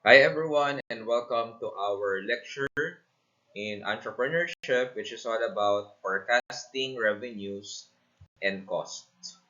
Hi everyone and welcome to our lecture in entrepreneurship, which is all about forecasting revenues and costs.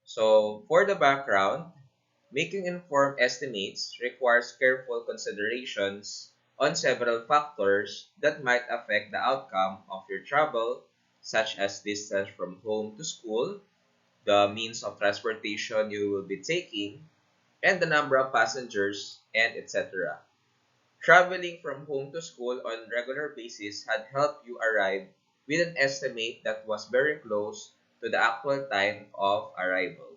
So for the background, making informed estimates requires careful considerations on several factors that might affect the outcome of your travel, such as distance from home to school, the means of transportation you will be taking, and the number of passengers, and etc. Traveling from home to school on regular basis had helped you arrive with an estimate that was very close to the actual time of arrival.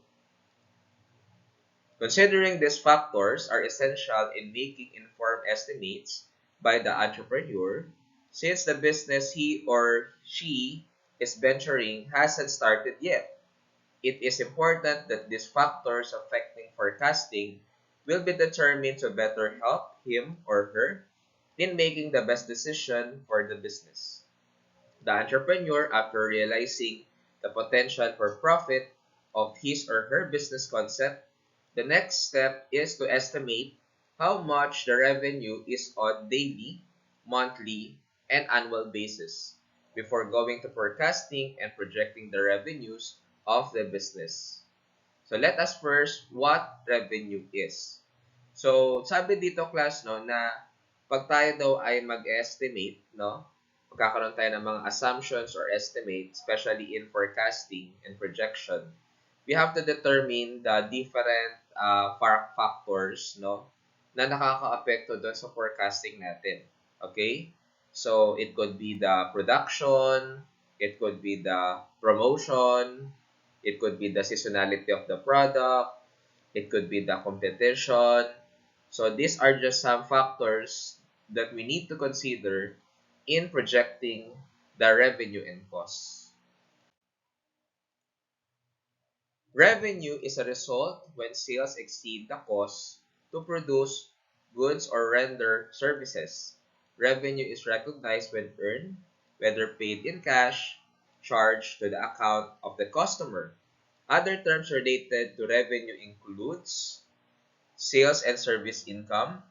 Considering these factors are essential in making informed estimates by the entrepreneur, since the business he or she is venturing hasn't started yet. It is important that these factors affecting forecasting will be determined to better help him or her in making the best decision for the business. The entrepreneur, after realizing the potential for profit of his or her business concept, the next step is to estimate how much the revenue is on daily, monthly, and annual basis before going to forecasting and projecting the revenues of the business. So let us first what revenue is. So sabi dito class no na pag tayo daw ay mag-estimate no, magkakaroon tayo ng mga assumptions or estimates, especially in forecasting and projection. We have to determine the different factors no na nakakaapekto doon sa forecasting natin. Okay? So it could be the production, it could be the promotion, it could be the seasonality of the product, it could be the competition. So these are just some factors that we need to consider in projecting the revenue and costs. Revenue is a result when sales exceed the cost to produce goods or render services. Revenue is recognized when earned, whether paid in cash, charged to the account of the customer. Other terms related to revenue includes sales and service income.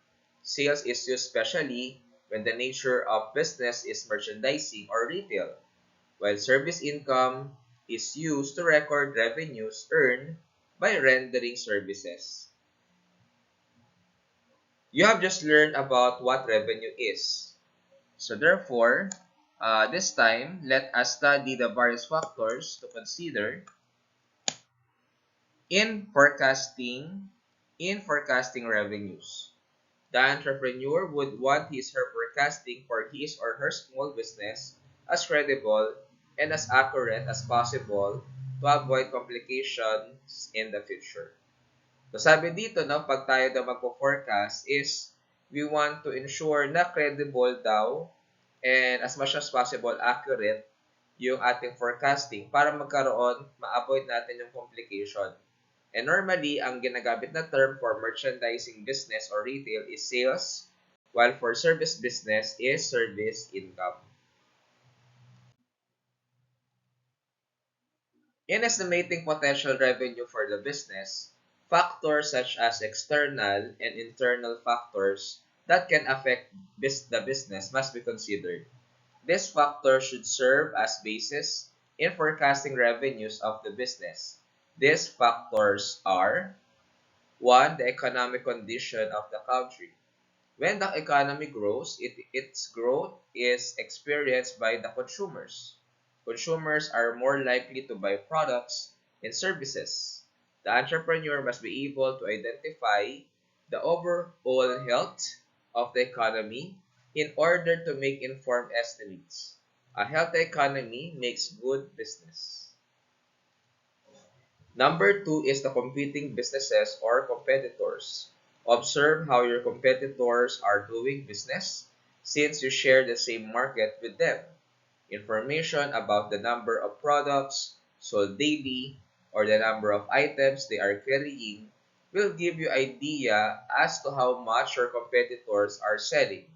Sales is used especially when the nature of business is merchandising or retail, while service income is used to record revenues earned by rendering services. You have just learned about what revenue is. So therefore, this time, let us study the various factors to consider in forecasting revenues. The entrepreneur would want his or her forecasting for his or her small business as credible and as accurate as possible to avoid complications in the future. So sabi dito, no, pag tayo daw magpo-forecast is we want to ensure na credible daw and as much as possible accurate yung ating forecasting para ma-avoid natin yung complication. And normally, ang ginagamit na term for merchandising business or retail is sales, while for service business is service income. In estimating potential revenue for the business, factors such as external and internal factors that can affect the business must be considered. This factor should serve as basis in forecasting revenues of the business. These factors are: 1. The economic condition of the country. When the economy grows, its growth is experienced by the consumers. Consumers are more likely to buy products and services. The entrepreneur must be able to identify the overall health of the economy in order to make informed estimates. A healthy economy makes good business. Number two is the competing businesses or competitors. Observe how your competitors are doing business since you share the same market with them. Information about the number of products sold daily or the number of items they are carrying will give you idea as to how much your competitors are selling.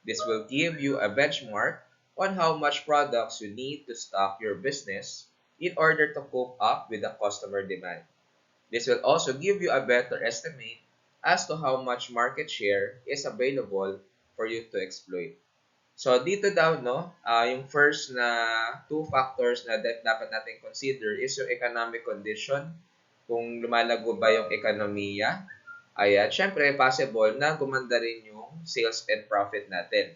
This will give you a benchmark on how much products you need to stock your business in order to cope up with the customer demand. This will also give you a better estimate as to how much market share is available for you to exploit. So dito daw no, yung first na two factors na dapat natin consider is yung economic condition, kung lumalago ba yung ekonomiya. Ayan, syempre possible na gumanda rin yung sales and profit natin.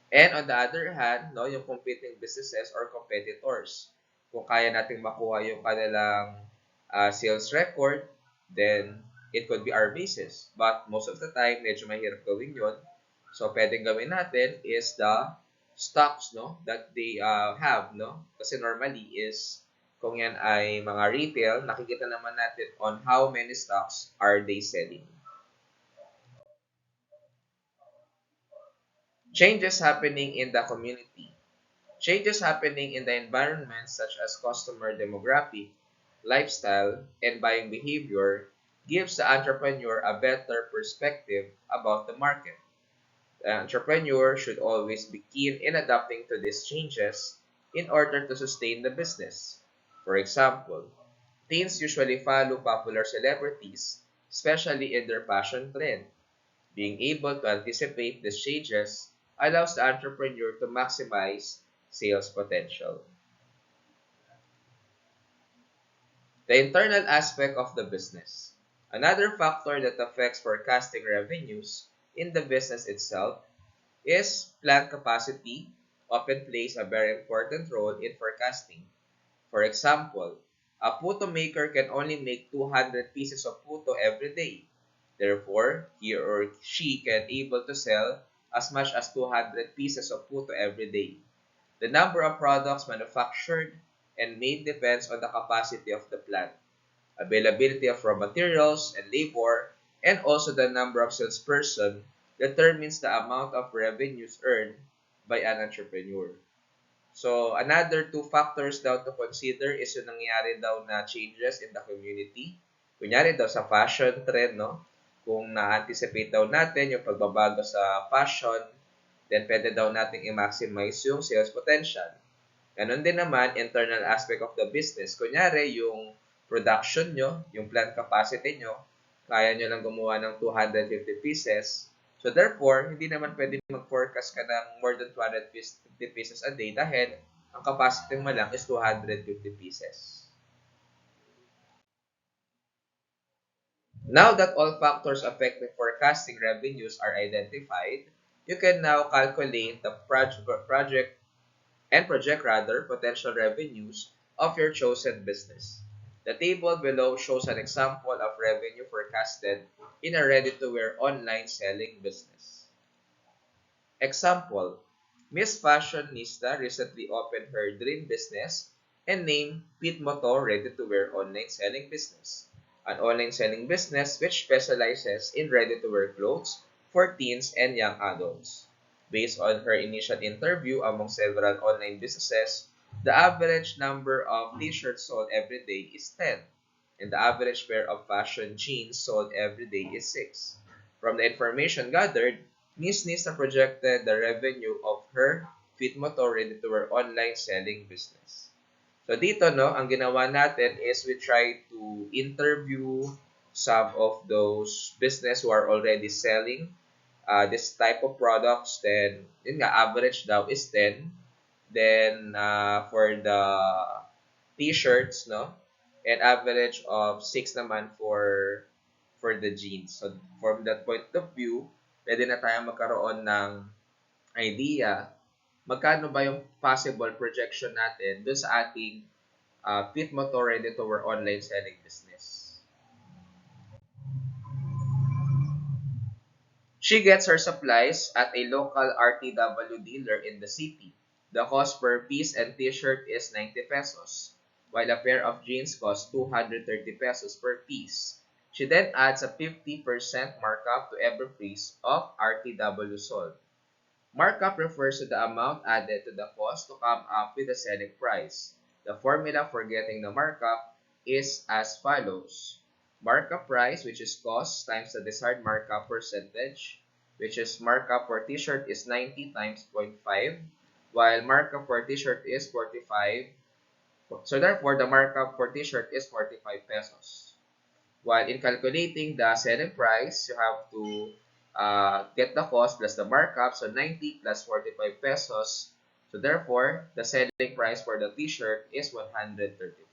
And on the other hand, no, yung competing businesses or competitors. Kung kaya nating makuha yung kanilang sales record, then it could be our basis. But most of the time, medyo mahirap gawin yun. So, pwedeng gawin natin is the stocks, no, that they have, no? Kasi normally is, kung yan ay mga retail, nakikita naman natin on how many stocks are they selling. Changes happening in the community. Changes happening in the environment such as customer demographic, lifestyle, and buying behavior gives the entrepreneur a better perspective about the market. The entrepreneur should always be keen in adapting to these changes in order to sustain the business. For example, teens usually follow popular celebrities, especially in their fashion trend. Being able to anticipate these changes allows the entrepreneur to maximize sales potential. The internal aspect of the business. Another factor that affects forecasting revenues in the business itself is plant capacity often plays a very important role in forecasting. For example, a puto maker can only make 200 pieces of puto every day. Therefore, he or she can able to sell as much as 200 pieces of puto every day. The number of products manufactured and made depends on the capacity of the plant, availability of raw materials and labor, and also the number of salesperson determines the amount of revenues earned by an entrepreneur. So, another two factors daw to consider is yung nangyari daw na changes in the community. Kunyari daw sa fashion trend, no? Kung na-anticipate daw natin yung pagbabago sa fashion, then pwede daw nating i-maximize yung sales potential. Ganon din naman, internal aspect of the business. Kunyari, yung production nyo, yung plant capacity nyo, kaya nyo lang gumawa ng 250 pieces. So therefore, hindi naman pwede mag-forecast ka ng more than 250 pieces a day dahil ang capacity mo lang is 250 pieces. Now that all factors affecting forecasting revenues are identified, you can now calculate the project rather potential revenues of your chosen business. The table below shows an example of revenue forecasted in a ready-to-wear online selling business. Example, Miss Fashionista recently opened her dream business and named Pit Moto Ready-to-Wear Online Selling Business, an online selling business which specializes in ready-to-wear clothes for teens and young adults. Based on her initial interview among several online businesses, the average number of t-shirts sold every day is 10, and the average pair of fashion jeans sold every day is 6. From the information gathered, Miss Nista projected the revenue of her Fitmoto ready-to-wear online selling business. So dito, no, ang ginawa natin is we try to interview some of those business who are already selling this type of products. Then, yun nga, average daw is 10. Then, for the t-shirts, no, and average of 6 naman for the jeans. So, from that point of view, pwede na tayo magkaroon ng idea magkano ba yung possible projection natin dun sa ating Fit Motor Ready to Wear online selling business. She gets her supplies at a local RTW dealer in the city. The cost per piece and t-shirt is 90 pesos, while a pair of jeans costs 230 pesos per piece. She then adds a 50% markup to every piece of RTW sold. Markup refers to the amount added to the cost to come up with the selling price. The formula for getting the markup is as follows. Markup price, which is cost, times the desired markup percentage, which is markup for t-shirt is 90 times 0.5, while markup for t-shirt is 45. So therefore, the markup for t-shirt is 45 pesos. While in calculating the selling price, you have to get the cost plus the markup. So 90 plus 45 pesos. So therefore, the selling price for the t-shirt is 135.